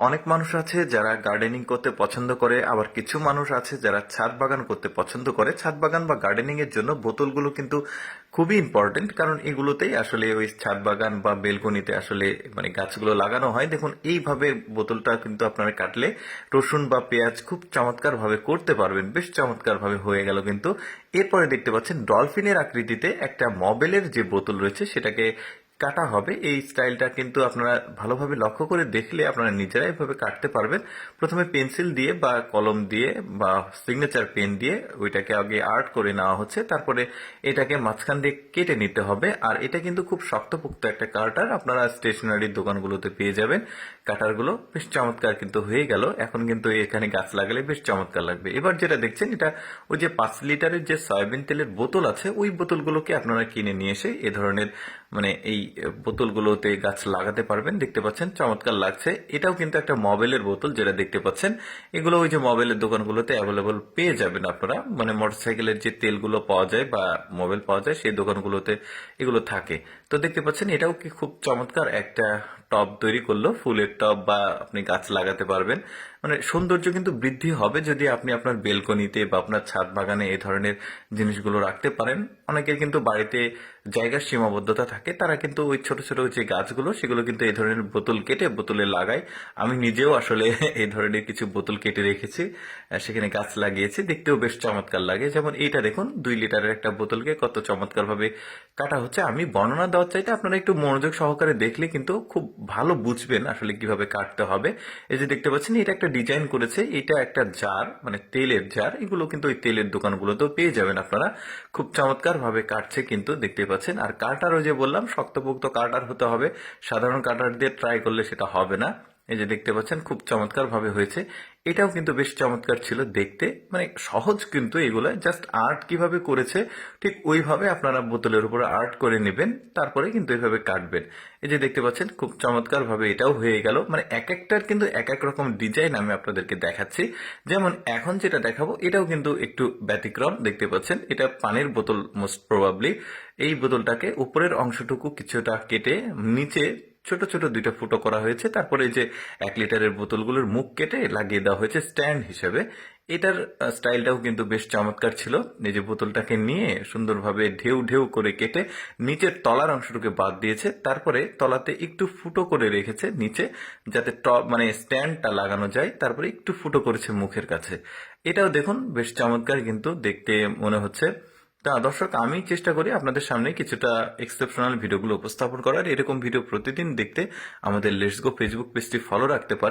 অনেক মানুষ আছে যারা গার্ডেনিং করতে পছন্দ করে, আবার কিছু মানুষ আছে যারা ছাদ বাগান করতে পছন্দ করে। ছাদ বাগান বা গার্ডেনিং এর জন্য বোতলগুলো কিন্তু খুবই ইম্পর্টেন্ট, কারণ এগুলোতেই আসলে ওই ছাদ বাগান বা বেলকনিতে আসলে মানে গাছগুলো লাগানো হয়। দেখুন এইভাবে বোতলটা কিন্তু আপনারা কাটলে রসুন বা পেঁয়াজ খুব চমৎকার ভাবে করতে পারবেন, বেশ চমৎকার ভাবে হয়ে গেল কিন্তু। এরপরে দেখতে পাচ্ছেন ডলফিনের আকৃতিতে একটা মবেলের যে বোতল রয়েছে সেটাকে কাটা হবে। এই স্টাইলটা কিন্তু আপনারা ভালোভাবে লক্ষ্য করে দেখলে আপনারা নিজেরাই এভাবে কাটতে পারবেন। প্রথমে পেন্সিল দিয়ে বা কলম দিয়ে বা সিগনেচার পেন দিয়ে ওইটাকে আগে আর্ট করে নেওয়া হচ্ছে, তারপরে এটাকে মাঝখান দিয়ে কেটে নিতে হবে। আর এটা কিন্তু খুব শক্তপোক্ত একটা কাটার, আপনারা স্টেশনারির দোকানগুলোতে পেয়ে যাবেন। কাটারগুলো বেশ চমৎকার কিন্তু হয়ে গেল। এখন কিন্তু এখানে গাছ লাগালে বেশ চমৎকার লাগবে। এবার যেটা দেখছেন এটা ওই যে 5 লিটারের যে সয়াবিন তেলের বোতল আছে ওই বোতলগুলোকে আপনারা কিনে নিয়ে এসে এ ধরনের মানে এই বোতলগুলোতে গাছ লাগাতে পারবেন। দেখতে পাচ্ছেন চমৎকার লাগছে। এটাও কিন্তু একটা মবেলের বোতল যেটা দেখতে পাচ্ছেন, এগুলো ওই যে মবেলের দোকানগুলোতে অ্যাভেলেবল পেয়ে যাবেন আপনারা। মানে মোটরসাইকেলের যে তেলগুলো পাওয়া যায় বা মোবাইল পাওয়া যায় সেই দোকানগুলোতে এগুলো থাকে। তো দেখতে পাচ্ছেন এটাও কি খুব চমৎকার একটা টব তৈরি করলো, ফুলের টব, বা আপনি গাছ লাগাতে পারবেন। মানে সৌন্দর্য কিন্তু বৃদ্ধি হবে যদি আপনি আপনার বেলকনিতে বা আপনার ছাদ বাগানে এই ধরনের জিনিসগুলো রাখতে পারেন। অনেকের কিন্তু বাড়িতে জায়গার সীমাবদ্ধতা থাকে, তারা কিন্তু ওই ছোট ছোট যে গাছগুলো সেগুলো কিন্তু এই ধরনের বোতল কেটে বোতলে লাগায়। আমি নিজেও আসলে এই ধরনের কিছু বোতল কেটে রেখেছি, সেখানে গাছ লাগিয়েছি, দেখতেও বেশ চমৎকার লাগে। যেমন এইটা দেখুন 2 লিটারের একটা বোতলকে কত চমৎকার ভাবে কাটা হচ্ছে। আমি বর্ণনা দেওয়ার চাইতে আপনারা একটু মনোযোগ সহকারে দেখলে কিন্তু খুব ভালো বুঝবেন আসলে কিভাবে কাটতে হবে। এই যে দেখতে পাচ্ছেন এটা একটা ডিজাইন করেছে, এটা একটা জার, মানে তেলের জার। এগুলো কিন্তু ওই তেলের দোকানগুলোতেও পেয়ে যাবেন আপনারা। খুব চমৎকার ভাবে কাটছে কিন্তু দেখতে পাচ্ছেন। আর কাটারও যে বললাম শক্তপোক্ত কাটার হতে হবে, সাধারণ কাটার দিয়ে ট্রাই করলে সেটা হবে না। এই যে দেখতে পাচ্ছেন খুব চমৎকার ভাবে হয়েছে। এটাও কিন্তু বেশ চমৎকার ছিল দেখতে, মানে সহজ কিন্তু এগুলো। জাস্ট আর্ট কিভাবে করেছে ঠিক ওইভাবে আপনারা বোতলের উপরে আর্ট করে নেবেন, তারপরে কিন্তু এইভাবে কাটবেন। এই যে দেখতে পাচ্ছেন খুব চমৎকার ভাবে এটাও হয়ে গেল। মানে এক একটার কিন্তু এক এক রকম ডিজাইন আমি আপনাদেরকে দেখাচ্ছি। যেমন এখন যেটা দেখাবো এটাও কিন্তু একটু ব্যতিক্রম। দেখতে পাচ্ছেন এটা পানির বোতল মোস্ট প্রবাবলি। এই বোতলটাকে উপরের অংশটুকু কিছুটা কেটে নিচে ছোট ছোট 2টা ফুটো করা হয়েছে। তারপরে এই যে 1 লিটারের বোতলগুলোর মুখ কেটে লাগিয়ে দেওয়া হয়েছে স্ট্যান্ড হিসেবে। এটার স্টাইলটাও কিন্তু বেশ চমৎকার ছিল। এই যে বোতলটাকে নিয়ে সুন্দরভাবে ঢেউ ঢেউ করে কেটে নিচের তলার অংশটুকু বাদ দিয়েছে, তারপরে তলাতে একটু ফুটো করে রেখেছে নিচে, যাতে টপ মানে স্ট্যান্ডটা লাগানো যায়। তারপরে একটু ফুটো করেছে মুখের কাছে। এটাও দেখুন বেশ চমৎকার কিন্তু দেখতে মনে হচ্ছে। তা দর্শক, আমি চেষ্টা করি আপনাদের সামনে কিছুটা এক্সেপশনাল ভিডিওগুলো উপস্থাপন করার। এরকম ভিডিও প্রতিদিন দেখতে আমাদের লেটস গো ফেসবুক পেজটি ফলো রাখতে পারেন।